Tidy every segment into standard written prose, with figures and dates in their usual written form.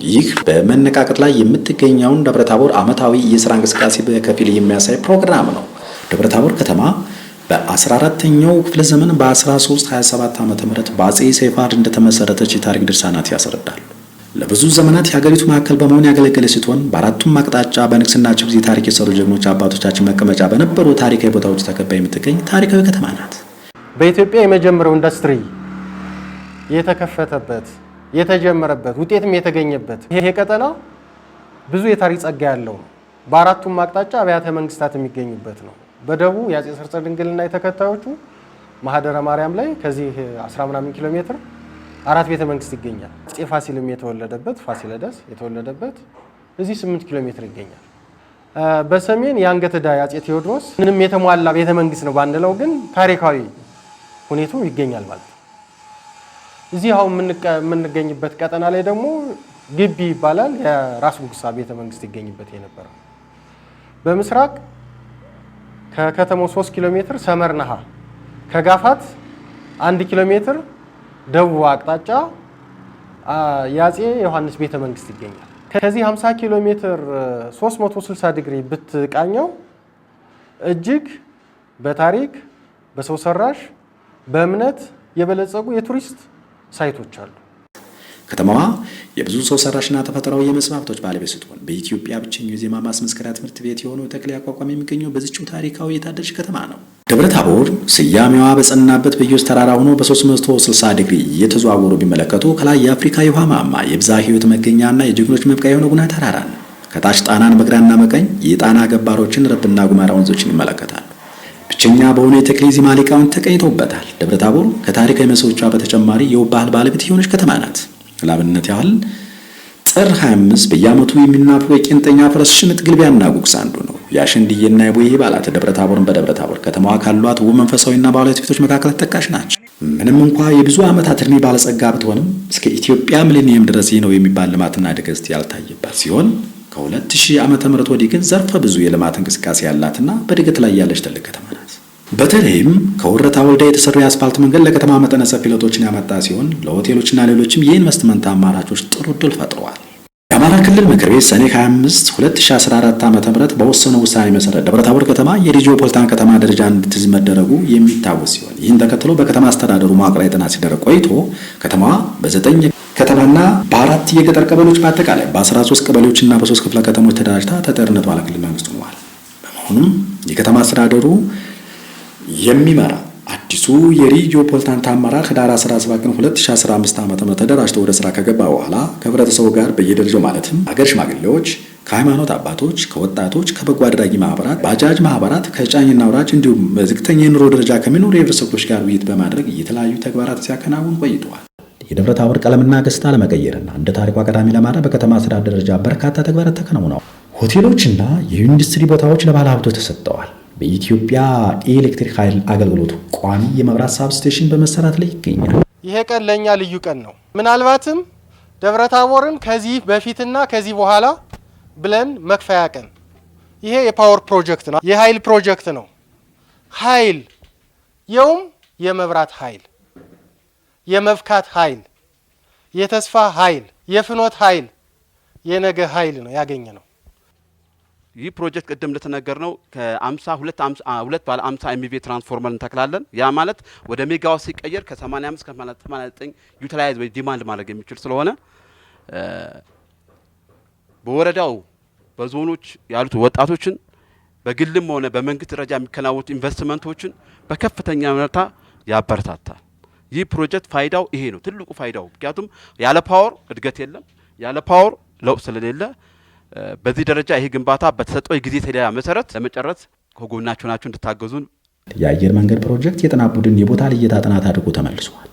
ይህ በመነቃቀጥ ላይ የምትገኘውን ደብረታቦር ዓመታዊ የሥራ እንቅስቃሴ በከፊል የሚያሳይ ፕሮግራም ነው። ደብረታቦር ከተማ በ14ኛው ክፍለ ዘመን በ1327 ዓ.ም በአጼ ሰይፋድ እንደተመሰረተች የታሪክ ድርሳናት ያስረዳሉ። ለብዙ ዘመናት የሀገሪቱ ማዕከል በመሆን ያገለገለ ሲሆን በአራቱም አቅጣጫ በንግስናቸው ጊዜ ታሪክ የሰሩ ጀግኖች አባቶቻችን መቀመጫ በነበሩ ታሪካዊ ቦታዎች ተከባ የምትገኝ ታሪካዊ ከተማ ናት። በኢትዮጵያ የመጀመሪያው ኢንዱስትሪ የተከፈተበት የተጀመረበት ውጤትም የተገኘበት ይሄ ቀጠና ብዙ የታሪክ ጸጋ ያለው ነው። በአራቱም አቅጣጫ አብያተ መንግስታት የሚገኙበት ነው። በደቡብ የአጼ ሰርጸ ድንግልና የተከታዮቹ ማህደረ ማርያም ላይ ከዚህ 10 ምናምን ኪሎ ሜትር 4 ቤተ መንግስት ይገኛል። አጼ ፋሲልም የተወለደበት ፋሲለደስ የተወለደበት እዚህ 8 ኪሎ ሜትር ይገኛል። በሰሜን የአንገት ዕዳ አጼ ቴዎድሮስ ምንም የተሟላ ቤተ መንግስት ነው ባንለው ግን ታሪካዊ ሁኔታው ይገኛል ማለት ነው። እዚህ አሁን የምንገኝበት ቀጠና ላይ ደግሞ ግቢ ይባላል። የራስ ጉግሳ ቤተ መንግስት ይገኝበት የነበረው በምስራቅ ከከተማው 3 ኪሎ ሜትር ሰመርናሃ ከጋፋት 1 ኪሎ ሜትር ደቡብ አቅጣጫ የአጼ ዮሐንስ ቤተ መንግስት ይገኛል። ከዚህ 50 ኪሎ ሜትር 360 ዲግሪ ብትቃኘው እጅግ በታሪክ በሰው ሰራሽ በእምነት የበለጸጉ የቱሪስት ሳይቶች አሉ። ከተማዋ የብዙ ሰው ሰራሽና ተፈጥሯዊ የመስህብ ሀብቶች ባለቤት ስትሆን በኢትዮጵያ ብቸኛው የዜማ ማስመስከሪያ ትምህርት ቤት የሆነው ተክሌ አቋቋም የሚገኘው በዚህችው ታሪካዊ የታደለች ከተማ ነው። ደብረታቦር ስያሜዋ በጸናበት በኢዮስ ተራራ ሆኖ በ360 ዲግሪ እየተዘዋወሩ ቢመለከቱ ከላይ የአፍሪካ የውሃ ማማ የብዝሃ ሕይወት መገኛና የጀግኖች መብቂያ የሆነው ጉና ተራራ ነው። ከታች ጣናን በግራና በቀኝ የጣና ገባሮችን ረብና ጉማራ ወንዞችን ይመለከታሉ። ብቸኛ በሆነ የተክሌ ዜማ ሊቃውንት ተቀኝተውበታል። ደብረታቦር ከታሪካዊ መስህቦቿ በተጨማሪ የውብ ባህል ባለቤት የሆነች ከተማ ናት። ለአብነት ያህል ጥር 25 በየዓመቱ የሚናፈቁ የቄንጠኛ ፈረስ ሽምጥ ግልቢያና ጉግስ አንዱ ነው። የአሸንድዬና የቦዬ በዓላት ደብረታቦርን በደብረታቦር ከተማዋ ካሏት ውብ መንፈሳዊና ባህላዊ ትውፊቶች መካከል ተጠቃሽ ናቸው። ምንም እንኳ የብዙ ዓመታት ዕድሜ ባለጸጋ ብትሆንም እስከ ኢትዮጵያ ሚሊኒየም ድረስ ነው የሚባል ልማትና እድገት ያልታየባት ሲሆን ከ2000 ዓመተ ምህረት ወዲህ ግን ዘርፈ ብዙ የልማት እንቅስቃሴ ያላትና በእድገት ላይ ያለች ትልቅ ከተማ ናት። በተለይም ከወረታ ወልዳ የተሰሩ የአስፋልት መንገድ ለከተማ መጠነ ሰፊ ለውጦችን ያመጣ ሲሆን ለሆቴሎችና ሌሎችም የኢንቨስትመንት አማራጮች ጥሩ ዕድል ፈጥረዋል። የአማራ ክልል ምክር ቤት ሰኔ 25 2014 ዓ.ም በወሰነው ውሳኔ መሰረት ደብረታቦር ከተማ የሪጂኦፖሊታን ከተማ ደረጃ እንድትይዝ መደረጉ የሚታወስ ሲሆን ይህን ተከትሎ በከተማ አስተዳደሩ መዋቅራዊ ጥናት ሲደረግ ቆይቶ ከተማዋ በ9 ከተማና በ4 የገጠር ቀበሌዎች በአጠቃላይ በ13 ቀበሌዎችና በ3 ክፍለ ከተሞች ተደራጅታ ተጠሪነቷ ለክልል መንግስት ሆኗል። በመሆኑም የከተማ አስተዳደሩ የሚመራ አዲሱ የሪጂኦፖሊታን አመራር ህዳር 17 ቀን 2015 ዓ.ም ተደራጅቶ ወደ ስራ ከገባ በኋላ ከህብረተሰቡ ጋር በየደረጃው ማለትም ሀገር ሽማግሌዎች፣ ከሃይማኖት አባቶች፣ ከወጣቶች፣ ከበጎ አድራጊ ማህበራት፣ ባጃጅ ማህበራት፣ ከጫኝና አውራጅ እንዲሁም በዝቅተኛ የኑሮ ደረጃ ከሚኖሩ የህብረተሰብ ክፍሎች ጋር ውይይት በማድረግ የተለያዩ ተግባራት ሲያከናውን ቆይተዋል። የደብረታቦር ቀለምና ገጽታ ለመቀየርና እንደ ታሪኳ ቀዳሚ ለማድረግ በከተማ አስተዳደር ደረጃ በርካታ ተግባራት ተከናውነዋል። ሆቴሎችና የኢንዱስትሪ ቦታዎች ለባለ ሀብቶች ተሰጥተዋል። በኢትዮጵያ የኤሌክትሪክ ኃይል አገልግሎት ቋሚ የመብራት ሳብስቴሽን በመሰራት ላይ ይገኛል። ይሄ ቀን ለኛ ልዩ ቀን ነው። ምናልባትም ደብረታቦርን ከዚህ በፊትና ከዚህ በኋላ ብለን መክፈያ ቀን። ይሄ የፓወር ፕሮጀክት ነው፣ የኃይል ፕሮጀክት ነው። ኃይል የውም የመብራት ኃይል፣ የመብካት ኃይል፣ የተስፋ ኃይል፣ የፍኖት ኃይል፣ የነገ ኃይል ነው ያገኘ ነው። ይህ ፕሮጀክት ቅድም እንደተነገርነው ከ52 ባለ 50 ኤምቪ ትራንስፎርመር እንተክላለን። ያ ማለት ወደ ሜጋዋት ሲቀየር ከ85 እስከ 89 ዩቲላይዝ ወይ ዲማንድ ማድረግ የሚችል ስለሆነ በወረዳው በዞኖች ያሉት ወጣቶችን በግልም ሆነ በመንግስት ደረጃ የሚከናወኑ ኢንቨስትመንቶችን በከፍተኛ ሁኔታ ያበረታታል። ይህ ፕሮጀክት ፋይዳው ይሄ ነው፣ ትልቁ ፋይዳው። ምክንያቱም ያለ ፓወር እድገት የለም፣ ያለ ፓወር ለውጥ ስለሌለ በዚህ ደረጃ ይሄ ግንባታ በተሰጠው የጊዜ ሰሌዳ መሰረት ለመጨረስ ከጎናችሁ ናችሁ እንድታገዙን። የአየር መንገድ ፕሮጀክት የጥናት ቡድን የቦታ ልየታ ጥናት አድርጎ ተመልሷል።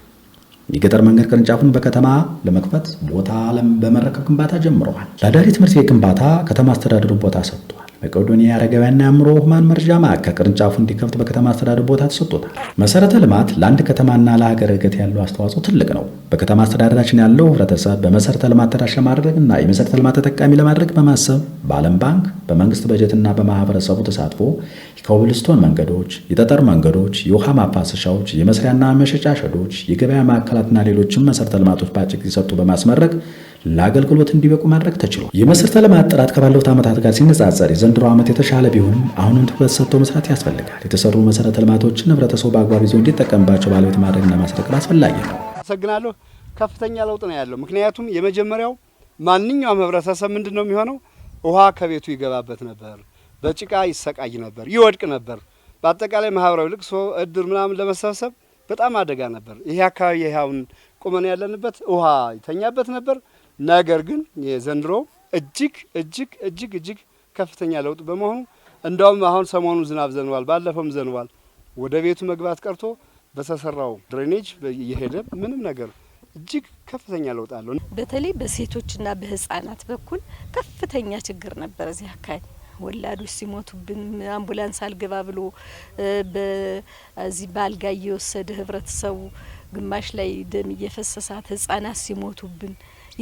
የገጠር መንገድ ቅርንጫፉን በከተማ ለመክፈት ቦታ በመረከብ ግንባታ ጀምረዋል። ለአዳሪ ትምህርት ቤት ግንባታ ከተማ አስተዳደሩ ቦታ ሰጥቷል። መቄዶንያ አረጋውያንና የአእምሮ ህሙማን መርጃ ማዕከል ቅርንጫፉ እንዲከፍት በከተማ አስተዳደሩ ቦታ ተሰጥቶታል። መሰረተ ልማት ለአንድ ከተማና ለሀገር እድገት ያለው አስተዋጽኦ ትልቅ ነው። በከተማ አስተዳደራችን ያለው ህብረተሰብ በመሰረተ ልማት ተደራሽ ለማድረግና የመሰረተ ልማት ተጠቃሚ ለማድረግ በማሰብ በዓለም ባንክ በመንግስት በጀትና በማህበረሰቡ ተሳትፎ የኮብልስቶን መንገዶች፣ የጠጠር መንገዶች፣ የውሃ ማፋሰሻዎች፣ የመስሪያና መሸጫ ሸዶች፣ የገበያ ማዕከላትና ሌሎችም መሰረተ ልማቶች በአጭር ጊዜ ሰርቶ በማስመረቅ ለአገልግሎት እንዲበቁ ማድረግ ተችሏል። የመሰረተ ልማት ጥራት ከባለፉት ዓመታት ጋር ሲነጻጸር የዘንድሮ ዓመት የተሻለ ቢሆንም አሁንም ትኩረት ሰጥቶ መስራት ያስፈልጋል። የተሰሩ መሰረተ ልማቶችን ህብረተሰቡ በአግባቡ ይዞ እንዲጠቀምባቸው ባለቤት ማድረግና ማስረከብ አስፈላጊ ነው። አመሰግናለሁ። ከፍተኛ ለውጥ ነው ያለው። ምክንያቱም የመጀመሪያው ማንኛውም ህብረተሰብ ምንድነው የሚሆነው? ውሃ ከቤቱ ይገባበት ነበር፣ በጭቃ ይሰቃይ ነበር፣ ይወድቅ ነበር። በአጠቃላይ ማህበራዊ ልቅሶ፣ እድር ምናምን ለመሰብሰብ በጣም አደጋ ነበር። ይሄ አካባቢ ይሄውን ቁመን ያለንበት ውሃ ይተኛበት ነበር። ነገር ግን የዘንድሮ እጅግ ከፍተኛ ለውጥ በመሆኑ እንደውም አሁን ሰሞኑ ዝናብ ዘንቧል፣ ባለፈውም ዘንቧል። ወደ ቤቱ መግባት ቀርቶ በተሰራው ድሬኔጅ እየሄደ ምንም ነገር እጅግ ከፍተኛ ለውጥ አለው። በተለይ በሴቶችና በህፃናት በኩል ከፍተኛ ችግር ነበር። እዚህ አካባቢ ወላዶች ሲሞቱብን አምቡላንስ አልገባ ብሎ በዚህ ባልጋ እየወሰደ ህብረተሰቡ ግማሽ ላይ ደም እየፈሰሳት ህፃናት ሲሞቱብን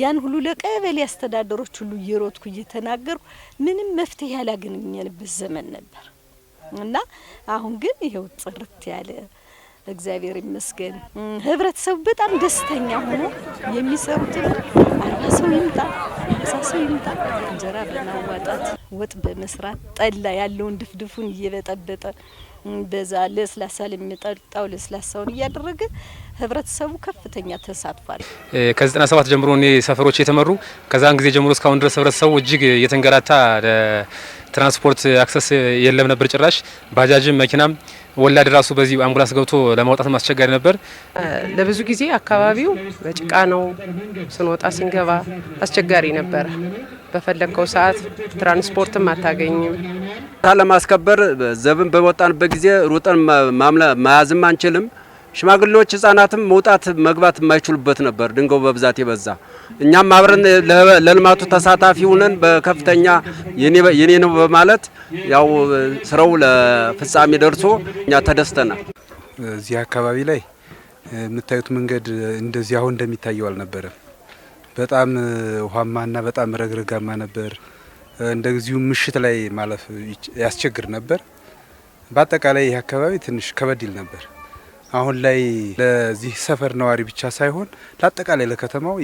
ያን ሁሉ ለቀበሌ አስተዳደሮች ሁሉ እየሮጥኩ እየተናገሩ ምንም መፍትሄ ያላገኘንበት ዘመን ነበር እና አሁን ግን ይሄው ጥርት ያለ እግዚአብሔር ይመስገን ህብረተሰቡ በጣም ደስተኛ ሆኖ የሚሰሩትን 40 ሰው ይምጣ 50 ሰው ይምጣ እንጀራ በማዋጣት ወጥ በመስራት ጠላ ያለውን ድፍድፉን እየበጠበጠ በዛ ለስላሳ ለሚጠጣው ለስላሳውን እያደረገ ህብረተሰቡ ከፍተኛ ተሳትፏል። ከ97 ጀምሮ እኔ ሰፈሮች የተመሩ ከዛን ጊዜ ጀምሮ እስካሁን ድረስ ህብረተሰቡ እጅግ የተንገላታ ትራንስፖርት አክሰስ የለም ነበር። ጭራሽ ባጃጅም መኪናም ወላድ ራሱ በዚህ አምቡላንስ ገብቶ ለማውጣት አስቸጋሪ ነበር። ለብዙ ጊዜ አካባቢው በጭቃ ነው፣ ስንወጣ ስንገባ አስቸጋሪ ነበር። በፈለከው ሰዓት ትራንስፖርትም አታገኝም። ለማስከበር ዘብን በወጣንበት ጊዜ ሩጠን መያዝም አንችልም። ሽማግሌዎች ህጻናትም መውጣት መግባት የማይችሉበት ነበር፣ ድንጋው በብዛት የበዛ። እኛም አብረን ለልማቱ ተሳታፊ ሆነን በከፍተኛ የኔ ነው በማለት ያው ስራው ለፍጻሜ ደርሶ እኛ ተደስተናል። እዚህ አካባቢ ላይ የምታዩት መንገድ እንደዚህ አሁን እንደሚታየው አልነበረም። በጣም ውሃማና በጣም ረግረጋማ ነበር። እንደዚሁ ምሽት ላይ ማለፍ ያስቸግር ነበር። በአጠቃላይ ይህ አካባቢ ትንሽ ከበድ ይል ነበር። አሁን ላይ ለዚህ ሰፈር ነዋሪ ብቻ ሳይሆን ለአጠቃላይ ለከተማው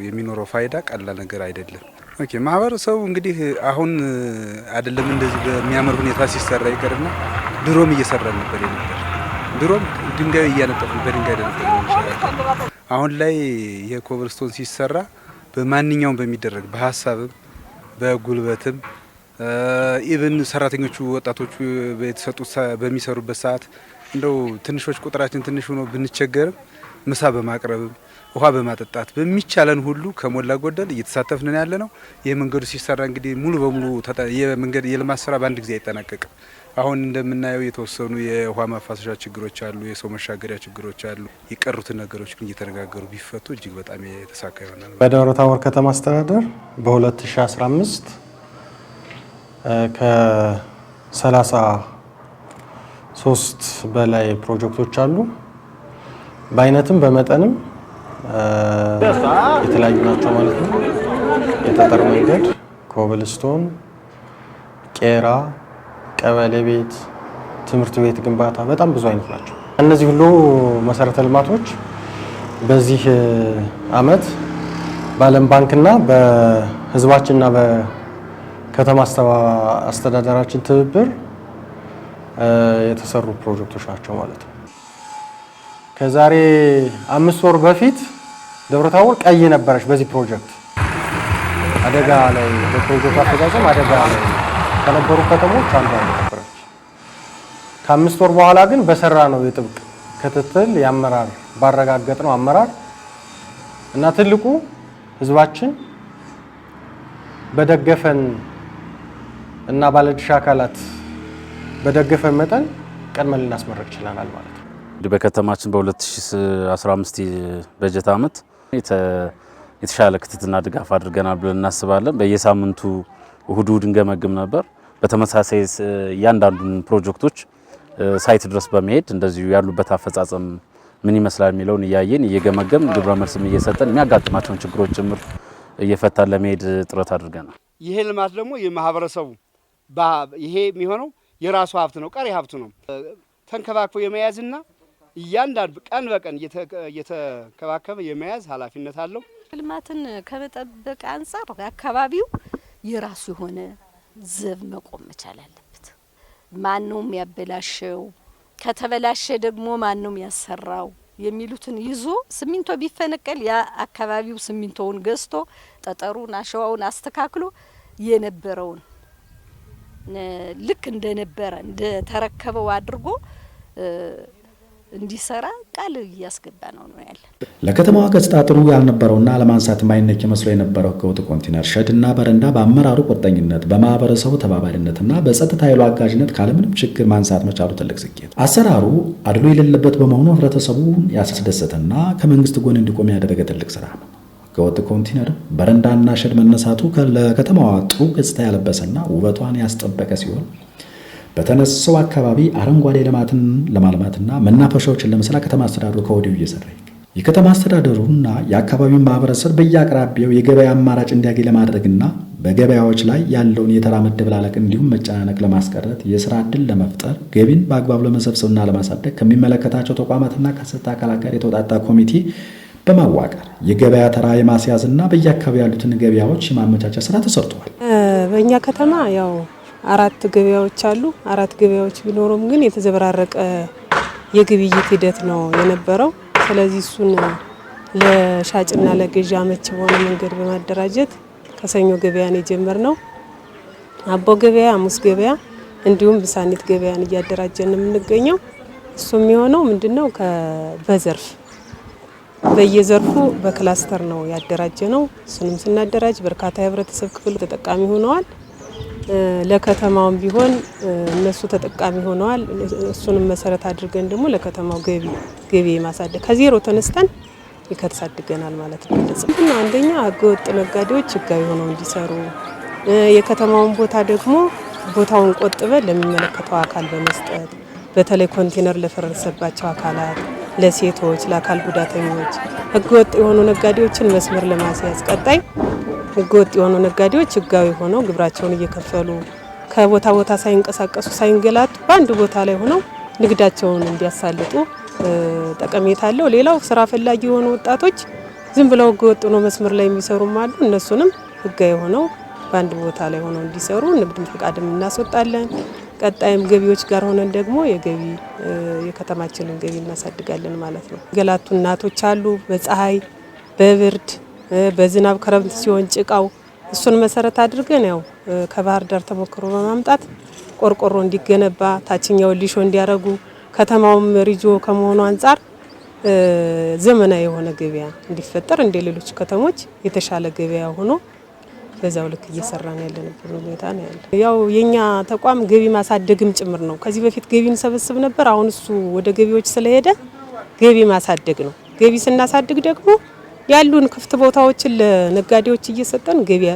የሚኖረው ፋይዳ ቀላል ነገር አይደለም። ኦኬ ማህበረሰቡ እንግዲህ አሁን አይደለም እንደዚህ በሚያምር ሁኔታ ሲሰራ ይቀርና ድሮም እየሰራ ነበር። ድሮም ድንጋይ እያነጠፍን በድንጋይ ነበር ይችላል። አሁን ላይ የኮብልስቶን ሲሰራ በማንኛውም በሚደረግ በሀሳብም በጉልበትም ኢቭን ሰራተኞቹ ወጣቶቹ የተሰጡት በሚሰሩበት ሰዓት እንደው ትንሾች ቁጥራችን ትንሽ ሆኖ ብንቸገርም ምሳ በማቅረብም ውሃ በማጠጣት በሚቻለን ሁሉ ከሞላ ጎደል እየተሳተፍን ያለ ነው። ይህ መንገዱ ሲሰራ እንግዲህ ሙሉ በሙሉ የመንገድ የልማት ስራ በአንድ ጊዜ አይጠናቀቅም። አሁን እንደምናየው የተወሰኑ የውሃ ማፋሰሻ ችግሮች አሉ፣ የሰው መሻገሪያ ችግሮች አሉ። የቀሩትን ነገሮች ግን እየተነጋገሩ ቢፈቱ እጅግ በጣም የተሳካ ይሆናል። በደብረ ታቦር ከተማ አስተዳደር በ2015 ከ33 በላይ ፕሮጀክቶች አሉ። በአይነትም በመጠንም የተለያዩ ናቸው ማለት ነው። የጠጠር መንገድ፣ ኮብልስቶን፣ ቄራ፣ ቀበሌ ቤት፣ ትምህርት ቤት ግንባታ በጣም ብዙ አይነት ናቸው። እነዚህ ሁሉ መሰረተ ልማቶች በዚህ አመት በዓለም ባንክና በህዝባችንና በከተማ አስተዳደራችን ትብብር የተሰሩ ፕሮጀክቶች ናቸው ማለት ነው። ከዛሬ 5 ወር በፊት ደብረ ታቦር ቀይ ነበረች። በዚህ ፕሮጀክት አደጋ ላይ በፕሮጀክቱ አፈጻጸም አደጋ ላይ ከነበሩ ከተሞች አንዷ ነበረች። ከ5 ወር በኋላ ግን በሰራ ነው የጥብቅ ክትትል የአመራር ባረጋገጥ ነው አመራር እና ትልቁ ህዝባችን በደገፈን እና ባለድርሻ አካላት በደገፈን መጠን ቀድመን ልናስመረቅ ችለናል ማለት ነው። በከተማችን በ2015 በጀት ዓመት የተሻለ ክትትልና ድጋፍ አድርገናል ብለን እናስባለን። በየሳምንቱ እሁድ እንገመግም ነበር። በተመሳሳይ እያንዳንዱን ፕሮጀክቶች ሳይት ድረስ በመሄድ እንደዚሁ ያሉበት አፈጻጸም ምን ይመስላል የሚለውን እያየን እየገመገም ግብረ መልስም እየሰጠን የሚያጋጥማቸውን ችግሮች ጭምር እየፈታን ለመሄድ ጥረት አድርገናል። ይሄ ልማት ደግሞ የማህበረሰቡ ይሄ የሚሆነው የራሱ ሀብት ነው፣ ቀሪ ሀብቱ ነው። ተንከባክቦ የመያዝና እያንዳንዱ ቀን በቀን እየተከባከበ የመያዝ ኃላፊነት አለው። ልማትን ከመጠበቅ አንጻር አካባቢው የራሱ የሆነ ዘብ መቆም መቻል አለበት። ማን ነው የሚያበላሸው? ከተበላሸ ደግሞ ማን ነው የሚያሰራው? የሚሉትን ይዞ ሲሚንቶ ቢፈነቀል ያ አካባቢው ሲሚንቶውን ገዝቶ ጠጠሩን አሸዋውን አስተካክሎ የነበረውን ልክ እንደነበረ እንደተረከበው አድርጎ እንዲሰራ ቃል እያስገባ ነው ያለ። ለከተማዋ ገጽታ ጥሩ ያልነበረውና ለማንሳት የማይነክ መስሎ የነበረው ህገወጥ ኮንቴነር ሸድና በረንዳ በአመራሩ ቁርጠኝነት በማህበረሰቡ ተባባሪነትና በጸጥታ ኃይሉ አጋዥነት ካለምንም ችግር ማንሳት መቻሉ ትልቅ ስኬት። አሰራሩ አድሎ የሌለበት በመሆኑ ህብረተሰቡን ያስደሰተና ከመንግስት ጎን እንዲቆም ያደረገ ትልቅ ስራ ነው። ህገወጥ ኮንቴነር በረንዳና ሸድ መነሳቱ ለከተማዋ ጥሩ ገጽታ ያለበሰና ውበቷን ያስጠበቀ ሲሆን በተነሳው አካባቢ አረንጓዴ ልማትን ለማልማትና መናፈሻዎችን ለመስራት ከተማ አስተዳደሩ ከወዲሁ እየሰራ ይገኛል። የከተማ አስተዳደሩና የአካባቢው ማህበረሰብ በየአቅራቢያው የገበያ አማራጭ እንዲያገኝ ለማድረግና በገበያዎች ላይ ያለውን የተራ መደበላለቅ እንዲሁም መጨናነቅ ለማስቀረት የስራ ዕድል ለመፍጠር ገቢን በአግባቡ ለመሰብሰብና ለማሳደግ ከሚመለከታቸው ተቋማትና ከጸጥታ አካላት ጋር የተወጣጣ ኮሚቴ በማዋቀር የገበያ ተራ የማስያዝና በየአካባቢው ያሉትን ገበያዎች የማመቻቸት ስራ ተሰርቷል። በእኛ ከተማ ያው 4 ገበያዎች አሉ። 4 ገበያዎች ቢኖሩም ግን የተዘበራረቀ የግብይት ሂደት ነው የነበረው። ስለዚህ እሱን ለሻጭና ለገዢ አመች በሆነ መንገድ በማደራጀት ከሰኞ ገበያን የጀመርነው አቦ ገበያ፣ ሐሙስ ገበያ እንዲሁም ብሳኒት ገበያን እያደራጀን የምንገኘው። እሱ የሚሆነው ምንድነው በዘርፍ በየዘርፉ በክላስተር ነው ያደራጀነው። እሱንም ስናደራጅ በርካታ የህብረተሰብ ክፍል ተጠቃሚ ሆነዋል። ለከተማውም ቢሆን እነሱ ተጠቃሚ ሆነዋል። እሱንም መሰረት አድርገን ደግሞ ለከተማው ገቢ ማሳደግ ከዜሮ ተነስተን ይከተሳድገናል ማለት ነው። እንደዚህ አንደኛ ህገወጥ ነጋዴዎች ህጋዊ ሆነው እንዲሰሩ፣ የከተማውን ቦታ ደግሞ ቦታውን ቆጥበን ለሚመለከተው አካል በመስጠት በተለይ ኮንቴነር ለፈረሰባቸው አካላት፣ ለሴቶች፣ ለአካል ጉዳተኞች ህገወጥ የሆኑ ነጋዴዎችን መስመር ለማስያዝ ቀጣይ ህገወጥ የሆኑ ነጋዴዎች ህጋዊ ሆነው ግብራቸውን እየከፈሉ ከቦታ ቦታ ሳይንቀሳቀሱ ሳይንገላቱ በአንድ ቦታ ላይ ሆነው ንግዳቸውን እንዲያሳልጡ ጠቀሜታ አለው። ሌላው ስራ ፈላጊ የሆኑ ወጣቶች ዝም ብለው ህገወጥ ነው መስመር ላይ የሚሰሩም አሉ። እነሱንም ህጋዊ ሆነው በአንድ ቦታ ላይ ሆነው እንዲሰሩ ንግድ ፈቃድም እናስወጣለን። ቀጣይም ገቢዎች ጋር ሆነን ደግሞ የከተማችንን ገቢ እናሳድጋለን ማለት ነው። ገላቱ እናቶች አሉ። በፀሐይ በብርድ በዝናብ ክረምት ሲሆን ጭቃው እሱን መሰረት አድርገን ያው ከባህር ዳር ተሞክሮ በማምጣት ቆርቆሮ እንዲገነባ ታችኛው ሊሾ እንዲያረጉ ከተማውም ሪጆ ከመሆኑ አንጻር ዘመናዊ የሆነ ገበያ እንዲፈጠር እንደ ሌሎች ከተሞች የተሻለ ገበያ ሆኖ በዛው ልክ እየሰራን ያለንበት ሁኔታ ነው ያለው። ያው የኛ ተቋም ገቢ ማሳደግም ጭምር ነው። ከዚህ በፊት ገቢን ሰበስብ ነበር። አሁን እሱ ወደ ገቢዎች ስለሄደ ገቢ ማሳደግ ነው። ገቢ ስናሳድግ ደግሞ ያሉን ክፍት ቦታዎችን ለነጋዴዎች እየሰጠን ገበያ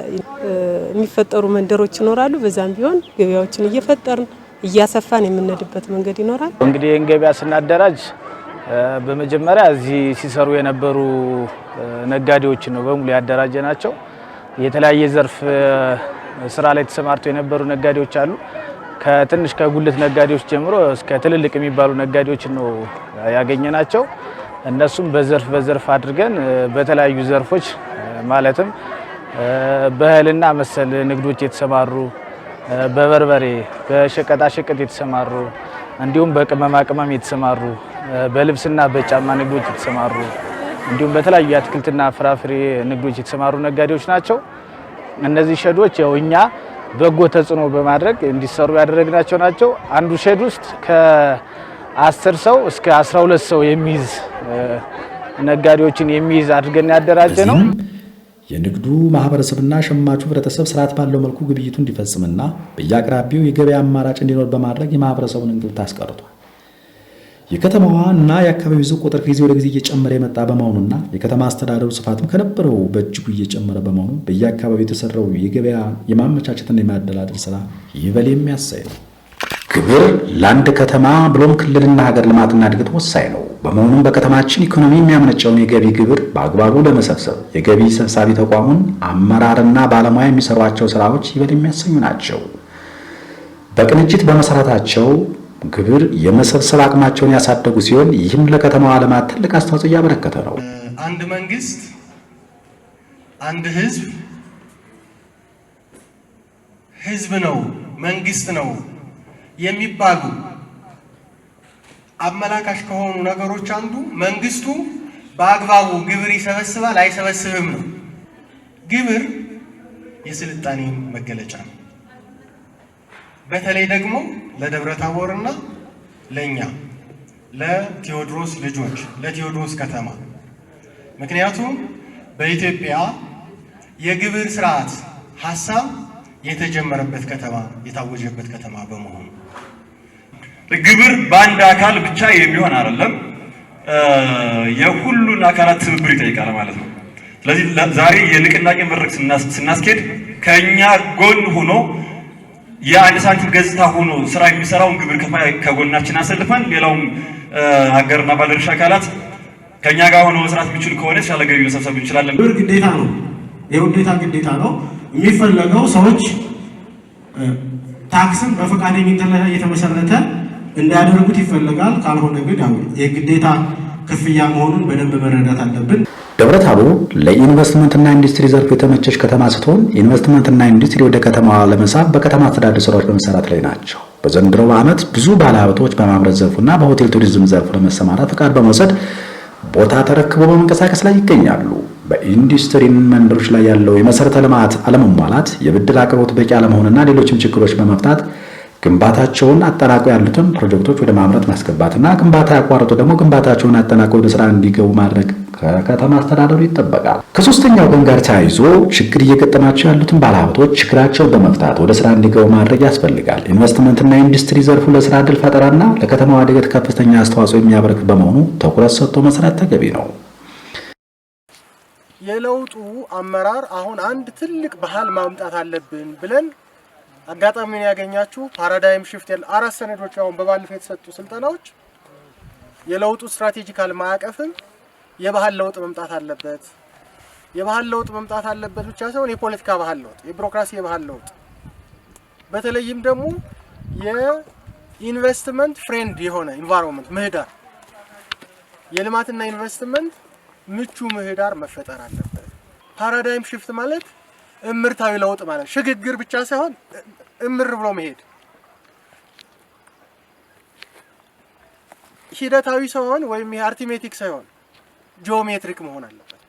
የሚፈጠሩ መንደሮች ይኖራሉ። በዛም ቢሆን ገበያዎችን እየፈጠርን እያሰፋን የምንሄድበት መንገድ ይኖራል። እንግዲህ ይህን ገበያ ስናደራጅ በመጀመሪያ እዚህ ሲሰሩ የነበሩ ነጋዴዎች ነው በሙሉ ያደራጀ ናቸው። የተለያየ ዘርፍ ስራ ላይ ተሰማርተው የነበሩ ነጋዴዎች አሉ። ከትንሽ ከጉልት ነጋዴዎች ጀምሮ እስከ ትልልቅ የሚባሉ ነጋዴዎች ነው ያገኘናቸው። እነሱም በዘርፍ አድርገን በተለያዩ ዘርፎች ማለትም በእህልና መሰል ንግዶች የተሰማሩ፣ በበርበሬ በሸቀጣ ሸቀጥ የተሰማሩ፣ እንዲሁም በቅመማ ቅመም የተሰማሩ፣ በልብስና በጫማ ንግዶች የተሰማሩ እንዲሁም በተለያዩ የአትክልትና ፍራፍሬ ንግዶች የተሰማሩ ነጋዴዎች ናቸው። እነዚህ ሸዶች ያው እኛ በጎ ተጽዕኖ በማድረግ እንዲሰሩ ያደረግናቸው ናቸው። አንዱ ሸድ ውስጥ ከ10 ሰው እስከ 12 ሰው የሚይዝ ነጋዴዎችን የሚይዝ አድርገን ያደራጀ ነው። የንግዱ ማህበረሰብና ሸማቹ ህብረተሰብ ስርዓት ባለው መልኩ ግብይቱ እንዲፈጽምና በየአቅራቢው የገበያ አማራጭ እንዲኖር በማድረግ የማህበረሰቡን እንግልት አስቀርቷል። የከተማዋና የአካባቢው ህዝብ ቁጥር ጊዜ ወደ ጊዜ እየጨመረ የመጣ በመሆኑና የከተማ አስተዳደሩ ስፋትም ከነበረው በእጅጉ እየጨመረ በመሆኑ በየአካባቢው የተሰራው የገበያ የማመቻቸትና የማደላደል ስራ ይበል የሚያሳይ ነው። ግብር ለአንድ ከተማ ብሎም ክልልና ሀገር ልማትና እድገት ወሳኝ ነው። በመሆኑም በከተማችን ኢኮኖሚ የሚያመነጨውን የገቢ ግብር በአግባቡ ለመሰብሰብ የገቢ ሰብሳቢ ተቋሙን አመራርና ባለሙያ የሚሰሯቸው ስራዎች ይበል የሚያሰኙ ናቸው። በቅንጅት በመሰራታቸው ግብር የመሰብሰብ አቅማቸውን ያሳደጉ ሲሆን ይህም ለከተማዋ ልማት ትልቅ አስተዋጽኦ እያበረከተ ነው። አንድ መንግስት አንድ ህዝብ ነው፣ መንግስት ነው የሚባሉ አመላካሽ ከሆኑ ነገሮች አንዱ መንግስቱ በአግባቡ ግብር ይሰበስባል አይሰበስብም ነው። ግብር የስልጣኔ መገለጫ ነው። በተለይ ደግሞ ለደብረ ታቦርና ለኛ ለቴዎድሮስ ልጆች ለቴዎድሮስ ከተማ። ምክንያቱም በኢትዮጵያ የግብር ስርዓት ሀሳብ የተጀመረበት ከተማ የታወጀበት ከተማ በመሆኑ ግብር በአንድ አካል ብቻ የሚሆን አይደለም፣ የሁሉን አካላት ትብብር ይጠይቃል ማለት ነው። ስለዚህ ዛሬ የንቅናቄ መድረክ ስናስኬድ ከኛ ጎን ሆኖ የአንድ ሳንቲም ገጽታ ሆኖ ስራ የሚሰራውን ግብር ከፋይ ከጎናችን አሰልፈን ሌላውም ሀገርና ባለድርሻ አካላት ከኛ ጋር ሆኖ መስራት የሚችሉ ከሆነ የተሻለ ገቢ መሰብሰብ እንችላለን። ግብር ግዴታ ነው። የውዴታ ግዴታ ነው። የሚፈለገው ሰዎች ታክስን በፈቃደኝነት ላይ የተመሰረተ እንዲያደርጉት ይፈልጋል። ካልሆነ ግን ያው የግዴታ ክፍያ መሆኑን በደንብ መረዳት አለብን። ደብረ ታቦር ለኢንቨስትመንትና ኢንዱስትሪ ዘርፍ የተመቸች ከተማ ስትሆን ኢንቨስትመንትና ኢንዱስትሪ ወደ ከተማዋ ለመሳብ በከተማ አስተዳደር ስራዎች በመሰራት ላይ ናቸው። በዘንድሮው ዓመት ብዙ ባለሀብቶች በማምረት ዘርፉና በሆቴል ቱሪዝም ዘርፍ ለመሰማራት ፈቃድ በመውሰድ ቦታ ተረክበው በመንቀሳቀስ ላይ ይገኛሉ። በኢንዱስትሪ መንደሮች ላይ ያለው የመሰረተ ልማት አለመሟላት፣ የብድር አቅርቦት በቂ አለመሆንና ሌሎችም ችግሮች በመፍታት ግንባታቸውን አጠናቀው ያሉትን ፕሮጀክቶች ወደ ማምረት ማስገባትና ግንባታ ያቋረጡ ደግሞ ግንባታቸውን አጠናቀው ወደ ስራ እንዲገቡ ማድረግ ከከተማ አስተዳደሩ ይጠበቃል። ከሶስተኛው ወገን ጋር ተያይዞ ችግር እየገጠማቸው ያሉትን ባለሀብቶች ችግራቸውን በመፍታት ወደ ስራ እንዲገቡ ማድረግ ያስፈልጋል። ኢንቨስትመንትና ኢንዱስትሪ ዘርፉ ለስራ ዕድል ፈጠራና ለከተማዋ እድገት ከፍተኛ አስተዋጽኦ የሚያበረክት በመሆኑ ትኩረት ሰጥቶ መስራት ተገቢ ነው። የለውጡ አመራር አሁን አንድ ትልቅ ባህል ማምጣት አለብን ብለን አጋጣሚውን ያገኛችሁ ፓራዳይም ሽፍት 4 ሰነዶች አሁን በባለፈው የተሰጡ ስልጠናዎች የለውጡ ስትራቴጂካል ማዕቀፍም የባህል ለውጥ መምጣት አለበት። የባህል ለውጥ መምጣት አለበት ብቻ ሳይሆን የፖለቲካ ባህል ለውጥ፣ የቢሮክራሲ የባህል ለውጥ፣ በተለይም ደግሞ የኢንቨስትመንት ፍሬንድ የሆነ ኢንቫይሮንመንት ምህዳር፣ የልማትና ኢንቨስትመንት ምቹ ምህዳር መፈጠር አለበት። ፓራዳይም ሽፍት ማለት እምርታዊ ለውጥ ማለት ሽግግር ብቻ ሳይሆን እምር ብሎ መሄድ፣ ሂደታዊ ሳይሆን ወይም አርቲሜቲክ ሳይሆን ጂኦሜትሪክ መሆን አለበት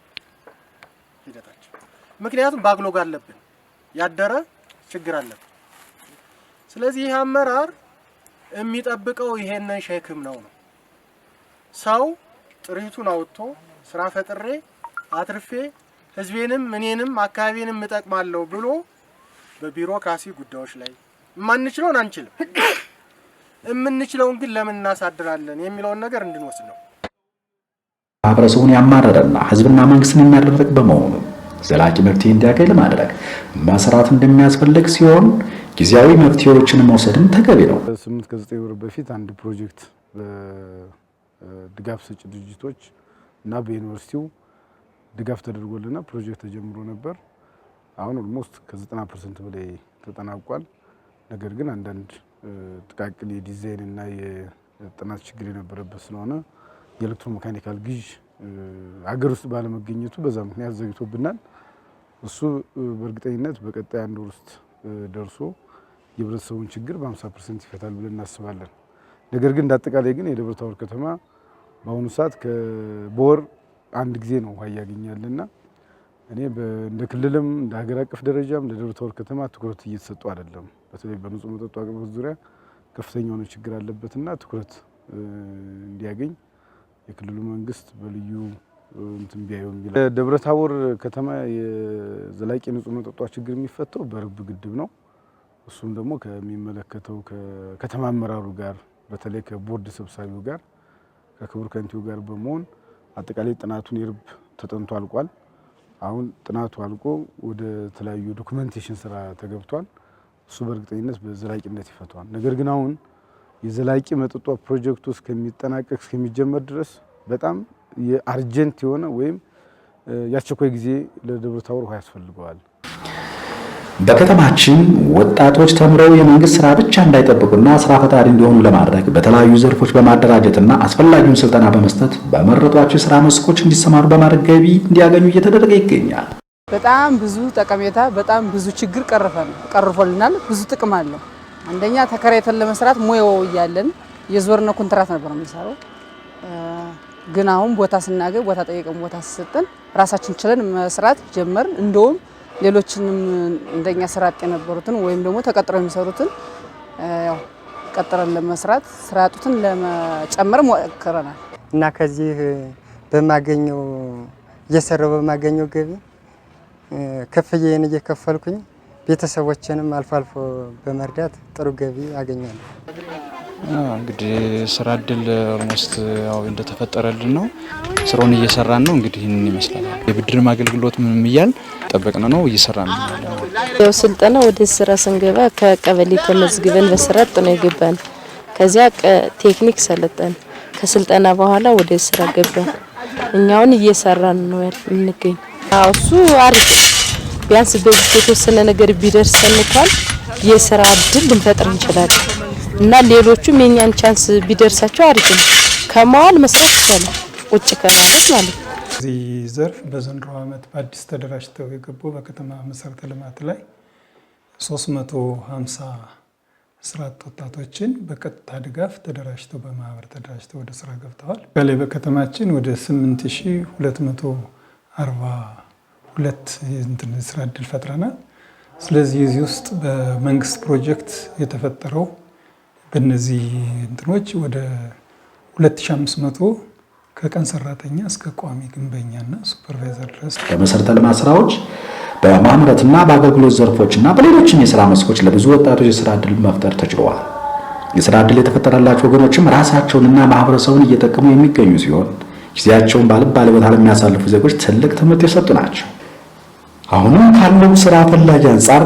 ሂደታችን። ምክንያቱም ባክሎግ አለብን፣ ያደረ ችግር አለብን። ስለዚህ ይህ አመራር የሚጠብቀው ይሄንን ሸክም ነው። ሰው ጥሪቱን አውጥቶ ስራ ፈጥሬ አትርፌ ህዝቤንም እኔንም አካባቢንም እጠቅማለሁ ብሎ በቢሮክራሲ ጉዳዮች ላይ ማንችለውን አንችልም፣ የምንችለውን ግን ለምን እናሳድራለን የሚለውን ነገር እንድንወስድ ነው። ማህበረሰቡን ያማረረና ህዝብና መንግስትን የሚያደርግ በመሆኑ ዘላቂ መፍትሄ እንዲያገኝ ለማድረግ መስራት እንደሚያስፈልግ ሲሆን ጊዜያዊ መፍትሄዎችን መውሰድም ተገቢ ነው። 8 ከ9 ወር በፊት አንድ ፕሮጀክት በድጋፍ ሰጪ ድርጅቶች እና በዩኒቨርሲቲው ድጋፍ ተደርጎልና ፕሮጀክት ተጀምሮ ነበር። አሁን ኦልሞስት ከ90% በላይ ተጠናቋል። ነገር ግን አንዳንድ ጥቃቅን የዲዛይን እና የጥናት ችግር የነበረበት ስለሆነ የኤሌክትሮሜካኒካል ግዥ አገር ውስጥ ባለመገኘቱ በዛ ምክንያት ዘግቶብናል። እሱ በእርግጠኝነት በቀጣይ 1 ወር ውስጥ ደርሶ የህብረተሰቡን ችግር በ50% ይፈታል ብለን እናስባለን። ነገር ግን እንዳጠቃላይ ግን የደብረ ታቦር ከተማ በአሁኑ ሰዓት በወር 1 ጊዜ ነው ውሃ እያገኛልና እኔ እንደ ክልልም እንደ ሀገር አቀፍ ደረጃም ለደብረ ታቦር ከተማ ትኩረት እየተሰጡ አይደለም። በተለይ በንጹህ መጠጥ አቅርቦት ዙሪያ ከፍተኛ የሆነ ችግር አለበትና ትኩረት እንዲያገኝ የክልሉ መንግስት በልዩ እንትን ቢያየው የሚል ደብረ ታቦር ከተማ የዘላቂ ንጹህ መጠጥ ችግር የሚፈታው በርብ ግድብ ነው። እሱም ደግሞ ከሚመለከተው ከከተማ አመራሩ ጋር በተለይ ከቦርድ ሰብሳቢው ጋር ከክቡር ከንቲው ጋር በመሆን አጠቃላይ ጥናቱን የርብ ተጠንቶ አልቋል። አሁን ጥናቱ አልቆ ወደ ተለያዩ ዶክመንቴሽን ስራ ተገብቷል። እሱ በእርግጠኝነት በዘላቂነት ይፈታዋል። ነገር ግን አሁን የዘላቂ መጠጥ ፕሮጀክቱ እስከሚጠናቀቅ እስከሚጀመር ድረስ በጣም የአርጀንት የሆነ ወይም የአስቸኳይ ጊዜ ለደብረ ታቦር ውሃ ያስፈልገዋል። በከተማችን ወጣቶች ተምረው የመንግስት ስራ ብቻ እንዳይጠብቁና ስራ ፈጣሪ እንዲሆኑ ለማድረግ በተለያዩ ዘርፎች በማደራጀትና አስፈላጊውን ስልጠና በመስጠት በመረጧቸው የስራ መስኮች እንዲሰማሩ በማድረግ ገቢ እንዲያገኙ እየተደረገ ይገኛል። በጣም ብዙ ጠቀሜታ በጣም ብዙ ችግር ቀርፎልናል። ብዙ ጥቅም አለው። አንደኛ ተከራይተን ለመስራት ሙያው እያለን የዞርነ ኮንትራት ነበር የምንሰራው። ግን አሁን ቦታ ስናገኝ ቦታ ጠይቀን ቦታ ሲሰጠን ራሳችን ችለን መስራት ጀመርን። እንደውም ሌሎችንም እንደኛ ስራ አጥ የነበሩትን ወይም ደግሞ ተቀጥረው የሚሰሩትን ያው ቀጥረን ለመስራት ስራ አጡትን ለመጨመር ሞክረናል እና ከዚህ በማገኘው እየሰራው በማገኘው ገቢ ከፍዬን እየከፈልኩኝ ቤተሰቦችንም አልፎ አልፎ በመርዳት ጥሩ ገቢ አገኛለሁ። እንግዲህ ስራ እድል ኦልሞስት ያው እንደተፈጠረልን ነው። ስራውን እየሰራን ነው። እንግዲህ ይህንን ይመስላል። የብድርም አገልግሎት ምንም እያል ጠበቅን ነው እየሰራን ነው። ያው ስልጠና ወደ ስራ ስንገባ ከቀበሌ ተመዝግበን በስራ ነው የገባን። ከዚያ ቴክኒክ ሰለጠን። ከስልጠና በኋላ ወደ ስራ ገባን። እኛውን እየሰራን ነው የምንገኝ። እሱ አሪፍ ቢያንስ በተወሰነ ነገር ቢደርሰን እንኳን የስራ እድል ልንፈጥር እንችላለን እና ሌሎቹም የኛን ቻንስ ቢደርሳቸው አሪፍ ነው። ከመዋል መስራት ይችላል ቁጭ ከማለት ማለት ነው። እዚህ ዘርፍ በዘንድሮ ዓመት በአዲስ ተደራጅተው የገቡ በከተማ መሰረተ ልማት ላይ 350 ስራ አጥ ወጣቶችን በቀጥታ ድጋፍ ተደራጅተው በማህበር ተደራጅተው ወደ ስራ ገብተዋል። በላይ በከተማችን ወደ 8242 ስራ እድል ፈጥረናል። ስለዚህ እዚህ ውስጥ በመንግስት ፕሮጀክት የተፈጠረው በእነዚህ እንትኖች ወደ 2500 ከቀን ሰራተኛ እስከ ቋሚ ግንበኛና ሱፐርቫይዘር ድረስ በመሰረተ ልማት ስራዎች በማምረትና በአገልግሎት ዘርፎችና በሌሎችም የስራ መስኮች ለብዙ ወጣቶች የስራ እድል መፍጠር ተችሏል። የስራ እድል የተፈጠረላቸው ወገኖችም ራሳቸውንና ማህበረሰቡን እየጠቀሙ የሚገኙ ሲሆን ጊዜያቸውን ባልባሌ ቦታ ለሚያሳልፉ ዜጎች ትልቅ ትምህርት የሰጡ ናቸው። አሁንም ካለው ስራ ፈላጊ አንጻር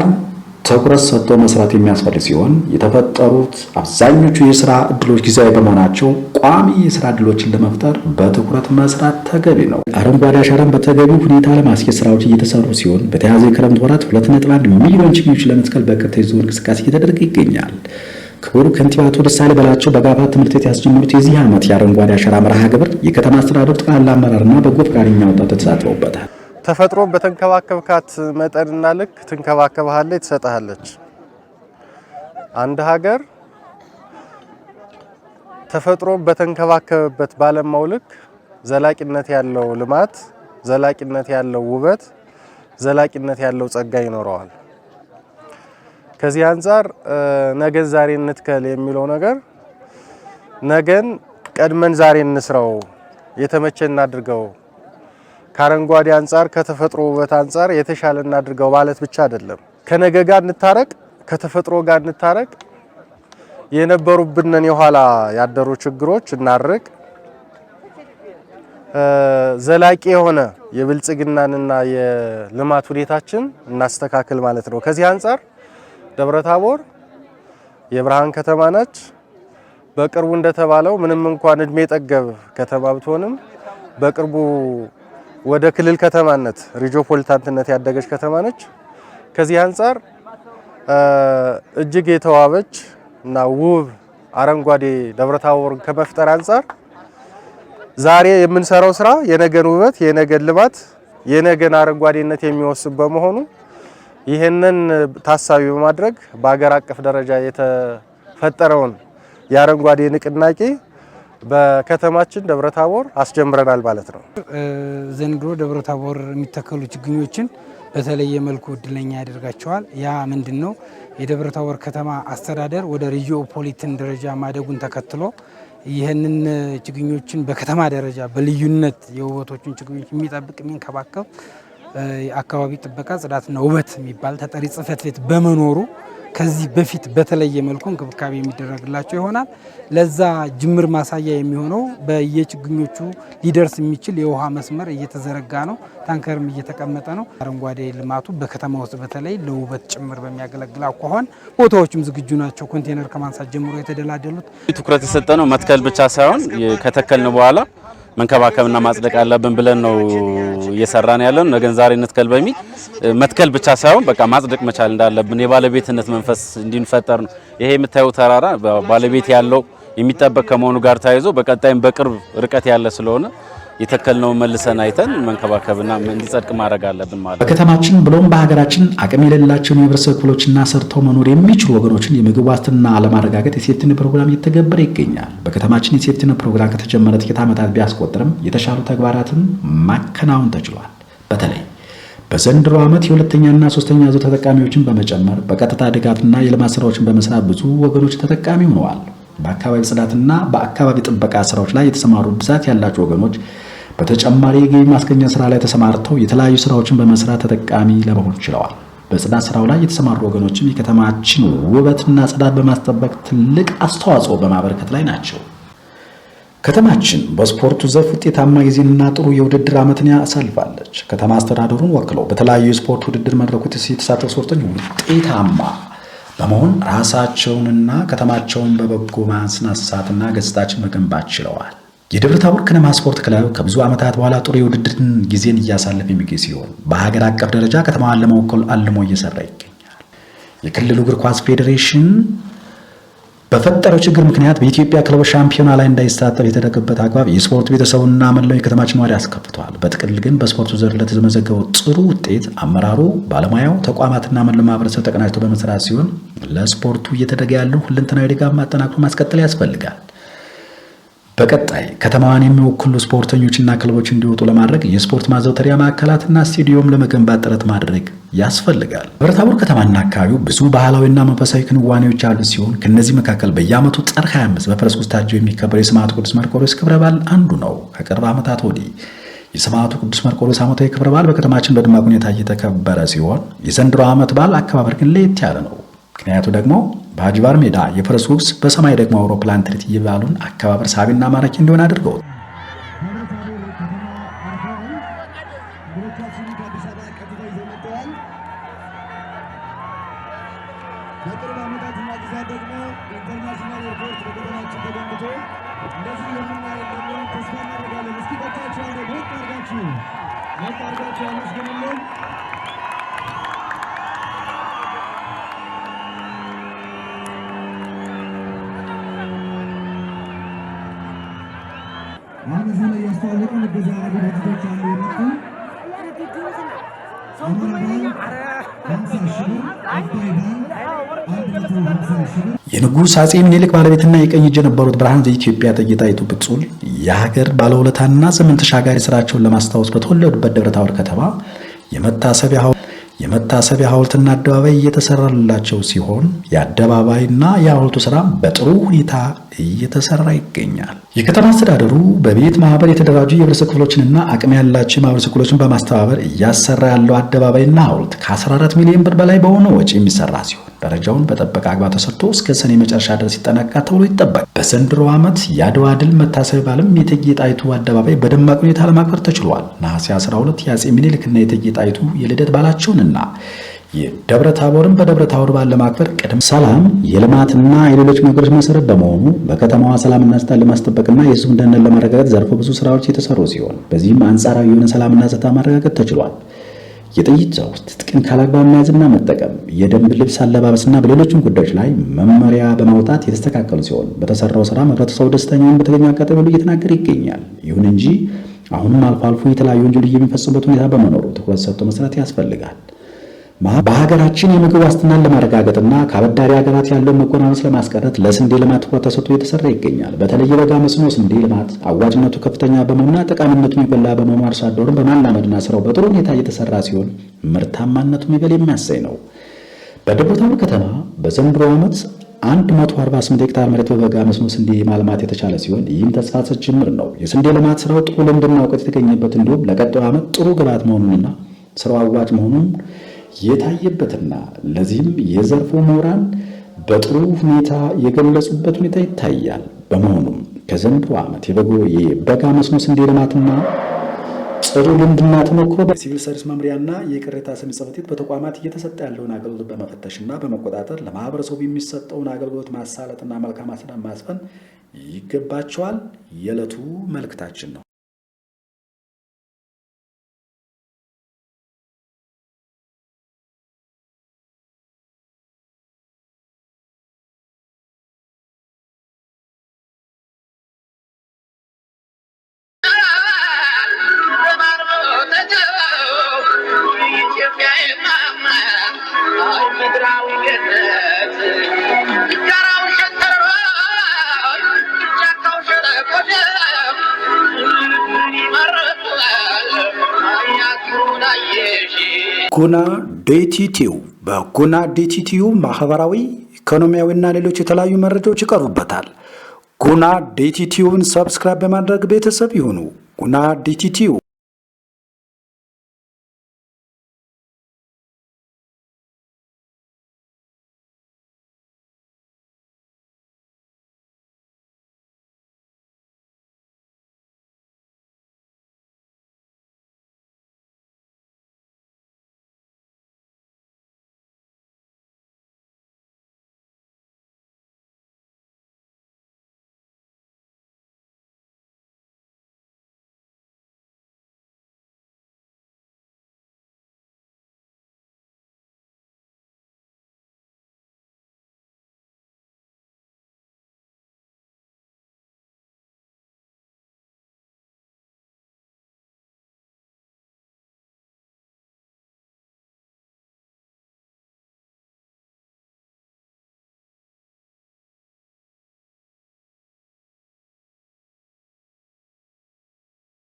ትኩረት ሰጥቶ መስራት የሚያስፈልግ ሲሆን የተፈጠሩት አብዛኞቹ የስራ እድሎች ጊዜያዊ በመሆናቸው ቋሚ የስራ እድሎችን ለመፍጠር በትኩረት መስራት ተገቢ ነው። አረንጓዴ አሻራን በተገቢው ሁኔታ ለማስኬድ ስራዎች እየተሰሩ ሲሆን በተያዘ የክረምት ወራት 2.1 ሚሊዮን ችግኞች ለመትከል በቅድ ተይዞ እንቅስቃሴ እየተደረገ ይገኛል። ክቡር ከንቲባ አቶ ደሳሌ በላቸው በጋፋት ትምህርት ቤት ያስጀመሩት የዚህ ዓመት የአረንጓዴ አሻራ መርሃ ግብር የከተማ አስተዳደሩ ጠቅላላ አመራርና በጎ ፈቃደኛ ወጣቶች ተሳትፈውበታል። ተፈጥሮ በተንከባከብካት መጠንና ልክ ትንከባከብሃለች፣ ትሰጥሃለች። አንድ ሀገር ተፈጥሮ በተንከባከበበት ባለማው ልክ ዘላቂነት ያለው ልማት፣ ዘላቂነት ያለው ውበት፣ ዘላቂነት ያለው ጸጋ ይኖረዋል። ከዚህ አንፃር ነገን ዛሬ እንትከል የሚለው ነገር ነገን ቀድመን ዛሬ እንስራው፣ የተመቸ እናድርገው፣ ከአረንጓዴ አንፃር ከተፈጥሮ ውበት አንፃር የተሻለ እናድርገው ማለት ብቻ አይደለም። ከነገ ጋር እንታረቅ፣ ከተፈጥሮ ጋር እንታረቅ፣ የነበሩብንን የኋላ ያደሩ ችግሮች እናርቅ፣ ዘላቂ የሆነ የብልጽግናንና የልማት ሁኔታችን እናስተካክል ማለት ነው። ከዚህ አንፃር ደብረታቦር የብርሃን ከተማ ነች። በቅርቡ እንደተባለው ምንም እንኳን እድሜ ጠገብ ከተማ ብትሆንም በቅርቡ ወደ ክልል ከተማነት ሪጂኦፖሊታንትነት ያደገች ከተማ ነች። ከዚህ አንፃር እጅግ የተዋበች እና ውብ አረንጓዴ ደብረታቦር ከመፍጠር አንፃር ዛሬ የምንሰራው ስራ የነገን ውበት፣ የነገን ልማት፣ የነገን አረንጓዴነት የሚወስድ በመሆኑ ይህንን ታሳቢ በማድረግ በአገር አቀፍ ደረጃ የተፈጠረውን የአረንጓዴ ንቅናቄ በከተማችን ደብረታቦር አስጀምረናል ማለት ነው። ዘንድሮ ደብረታቦር የሚተከሉ ችግኞችን በተለየ መልኩ እድለኛ ያደርጋቸዋል። ያ ምንድነው? የደብረታቦር ከተማ አስተዳደር ወደ ሪጂኦፖሊታን ደረጃ ማደጉን ተከትሎ ይህንን ችግኞችን በከተማ ደረጃ በልዩነት የውበቶችን ችግኞች የሚጠብቅ የሚንከባከብ አካባቢ ጥበቃ ጽዳትና ውበት የሚባል ተጠሪ ጽሕፈት ቤት በመኖሩ ከዚህ በፊት በተለየ መልኩ እንክብካቤ የሚደረግላቸው ይሆናል። ለዛ ጅምር ማሳያ የሚሆነው በየችግኞቹ ሊደርስ የሚችል የውሃ መስመር እየተዘረጋ ነው። ታንከርም እየተቀመጠ ነው። አረንጓዴ ልማቱ በከተማ ውስጥ በተለይ ለውበት ጭምር በሚያገለግል አኳኋን ቦታዎችም ዝግጁ ናቸው። ኮንቴነር ከማንሳት ጀምሮ የተደላደሉት ትኩረት የሰጠነው መትከል ብቻ ሳይሆን ከተከልን በኋላ መንከባከብና ማጽደቅ አለብን ብለን ነው እየሰራን ያለን። ነገን ዛሬ እንትከል በሚል መትከል ብቻ ሳይሆን በቃ ማጽደቅ መቻል እንዳለብን የባለቤትነት መንፈስ እንዲንፈጠር ነው። ይሄ የምታዩት ተራራ ባለቤት ያለው የሚጠበቅ ከመሆኑ ጋር ተያይዞ በቀጣይም በቅርብ ርቀት ያለ ስለሆነ የተከልነው መልሰን አይተን መንከባከብና እንዲጸድቅ ማድረግ አለብን ማለት ነው። በከተማችን ብሎም በሀገራችን አቅም የሌላቸውን የህብረተሰብ ክፍሎችና ሰርተው መኖር የሚችሉ ወገኖችን የምግብ ዋስትና ለማረጋገጥ የሴፍቲኔት ፕሮግራም እየተገበረ ይገኛል። በከተማችን የሴፍቲኔት ፕሮግራም ከተጀመረ ጥቂት ዓመታት ቢያስቆጥርም የተሻሉ ተግባራትን ማከናወን ተችሏል። በተለይ በዘንድሮ ዓመት የሁለተኛና ሶስተኛ ዙር ተጠቃሚዎችን በመጨመር በቀጥታ ድጋፍና የልማት ስራዎችን በመስራት ብዙ ወገኖች ተጠቃሚ ሆነዋል። በአካባቢ ጽዳትና በአካባቢ ጥበቃ ስራዎች ላይ የተሰማሩ ብዛት ያላቸው ወገኖች በተጨማሪ የገቢ ማስገኛ ስራ ላይ ተሰማርተው የተለያዩ ስራዎችን በመስራት ተጠቃሚ ለመሆን ችለዋል። በጽዳት ስራው ላይ የተሰማሩ ወገኖችም የከተማችን ውበትና ጽዳት በማስጠበቅ ትልቅ አስተዋጽኦ በማበረከት ላይ ናቸው። ከተማችን በስፖርቱ ዘርፍ ውጤታማ ጊዜንና ጥሩ የውድድር ዓመትን ያሳልፋለች። ከተማ አስተዳደሩን ወክለው በተለያዩ የስፖርት ውድድር መድረኮች የተሳተፉ ስፖርተኞች ውጤታማ በመሆን ራሳቸውንና ከተማቸውን በበጎ ማስነሳትና ገጽታችን መገንባት ችለዋል። የደብረ ታቦር ከነማ ስፖርት ክለብ ከብዙ ዓመታት በኋላ ጥሩ የውድድር ጊዜን እያሳለፈ የሚገኝ ሲሆን በሀገር አቀፍ ደረጃ ከተማዋን ለመወከል አልሞ እየሰራ ይገኛል። የክልሉ እግር ኳስ ፌዴሬሽን በፈጠረው ችግር ምክንያት በኢትዮጵያ ክለቦች ሻምፒዮና ላይ እንዳይሳተፍ የተደረገበት አግባብ የስፖርት ቤተሰቡና መላው የከተማችን ነዋሪ አስከፍቷል። በጥቅል ግን በስፖርቱ ዘርፍ ለተመዘገበው ጥሩ ውጤት አመራሩ፣ ባለሙያው፣ ተቋማትና መላው ማህበረሰብ ተቀናጅቶ በመስራት ሲሆን ለስፖርቱ እየተደረገ ያለው ሁለንተናዊ ድጋፍ ማጠናከር ማስቀጠል ያስፈልጋል። በቀጣይ ከተማዋን የሚወክሉ ስፖርተኞችና ክለቦች እንዲወጡ ለማድረግ የስፖርት ማዘውተሪያ ማዕከላትና ስቴዲየም ለመገንባት ጥረት ማድረግ ያስፈልጋል። ደብረ ታቦር ከተማና አካባቢው ብዙ ባህላዊና መንፈሳዊ ክንዋኔዎች ያሉት ሲሆን ከነዚህ መካከል በየዓመቱ ጥር 25 በፈረስ ጉዞ ታጅቦ የሚከበረው የሰማዕቱ ቅዱስ መርቆሬዎስ ክብረ በዓል አንዱ ነው። ከቅርብ ዓመታት ወዲህ የሰማዕቱ ቅዱስ መርቆሬዎስ ዓመታዊ ክብረ በዓል በከተማችን በደማቅ ሁኔታ እየተከበረ ሲሆን የዘንድሮ ዓመት በዓል አከባበር ግን ለየት ያለ ነው። ምክንያቱ ደግሞ በአጅባር ሜዳ የፈረስ ጉግስ በሰማይ ደግሞ አውሮፕላን ትርኢት የበዓሉን አከባበር ሳቢና ማራኪ እንዲሆን አድርገውታል። የንጉሥ አጼ ምኒልክ ባለቤትና የቀኝ እጅ የነበሩት ብርሃን ዘኢትዮጵያ እቴጌ ጣይቱ ብጡል የሀገር ባለውለታና ዘመን ተሻጋሪ ስራቸውን ለማስታወስ በተወለዱበት ደብረ ታቦር ከተማ የመታሰቢያ ሐውልትና አደባባይ እየተሰራላቸው ሲሆን የአደባባይና የሐውልቱ ስራ በጥሩ ሁኔታ እየተሰራ ይገኛል። የከተማ አስተዳደሩ በቤት ማህበር የተደራጁ የህብረተሰብ ክፍሎችንና አቅም ያላቸው የማህበረሰብ ክፍሎችን በማስተባበር እያሰራ ያለው አደባባይና ሐውልት ከ14 ሚሊዮን ብር በላይ በሆነ ወጪ የሚሰራ ሲሆን ደረጃውን በጠበቀ አግባብ ተሰርቶ እስከ ሰኔ መጨረሻ ድረስ ይጠናቀቃል ተብሎ ይጠበቃል። በዘንድሮ ዓመት የአድዋ ድል መታሰቢያ በዓልም የእቴጌ ጣይቱ አደባባይ በደማቅ ሁኔታ ለማክበር ተችሏል። ነሐሴ 12 የአጼ ምኒልክና የእቴጌ ጣይቱ የልደት በዓላቸውንና የደብረ ታቦርን በደብረ ታቦር በዓል ለማክበር ቅድመ ሰላም የልማትና የሌሎች ነገሮች መሰረት በመሆኑ በከተማዋ ሰላምና ጸጥታ ለማስጠበቅና የህዝቡን ደህንነት ለማረጋገጥ ዘርፈ ብዙ ስራዎች የተሰሩ ሲሆን በዚህም አንጻራዊ የሆነ ሰላምና ጸጥታ ማረጋገጥ ተችሏል። የጥይት ዘውድ ትጥቅን ካላግባብ መያዝና መጠቀም፣ የደንብ ልብስ አለባበስና በሌሎችም ጉዳዮች ላይ መመሪያ በማውጣት የተስተካከሉ ሲሆን በተሰራው ስራ ህብረተሰቡ ደስተኛውን በተገኘው አጋጣሚ ሁሉ እየተናገረ ይገኛል። ይሁን እንጂ አሁንም አልፎ አልፎ የተለያዩ ወንጀሎች የሚፈጽሙበት ሁኔታ በመኖሩ ትኩረት ሰጥቶ መስራት ያስፈልጋል። በሀገራችን የምግብ ዋስትናን ለማረጋገጥና ከአበዳሪ ሀገራት ያለውን መጎናመስ ለማስቀረት ለስንዴ ልማት ትኩረት ተሰጥቶ እየተሰራ ይገኛል። በተለይ የበጋ መስኖ ስንዴ ልማት አዋጭነቱ ከፍተኛ በመሆኑና ጠቃሚነቱ የጎላ በመሆኑ አርሶ አደሩን በማላመድና ስራው በጥሩ ሁኔታ እየተሰራ ሲሆን ምርታማነቱ ይበል የሚያሳይ ነው። በደብረ ታቦር ከተማ በዘንድሮ ዓመት 148 ሄክታር መሬት በበጋ መስኖ ስንዴ ማልማት የተቻለ ሲሆን ይህም ተስፋ ሰጪ ጅምር ነው። የስንዴ ልማት ስራው ጥሩ ልምድና እውቀት የተገኘበት እንዲሁም ለቀጣዩ ዓመት ጥሩ ግብዓት መሆኑንና ስራው አዋጭ መሆኑን የታየበትና ለዚህም የዘርፉ ምሁራን በጥሩ ሁኔታ የገለጹበት ሁኔታ ይታያል። በመሆኑም ከዘንድሮ ዓመት የበጋ መስኖ ስንዴ ልማትና ጥሩ ልምድና ተሞክሮ በሲቪል ሰርቪስ መምሪያና የቅሬታ ሰሚ ጽሕፈት ቤት በተቋማት እየተሰጠ ያለውን አገልግሎት በመፈተሽና በመቆጣጠር ለማህበረሰቡ የሚሰጠውን አገልግሎት ማሳለጥና መልካም አስተዳደር ማስፈን ይገባቸዋል የዕለቱ መልእክታችን ነው። ጉና ዴቲቲው በጉና ዴቲቲው ማህበራዊ፣ ኢኮኖሚያዊና ሌሎች የተለያዩ መረጃዎች ይቀርቡበታል። ጉና ዴቲቲውን ሰብስክራይብ በማድረግ ቤተሰብ ይሁኑ። ጉና ዴቲቲው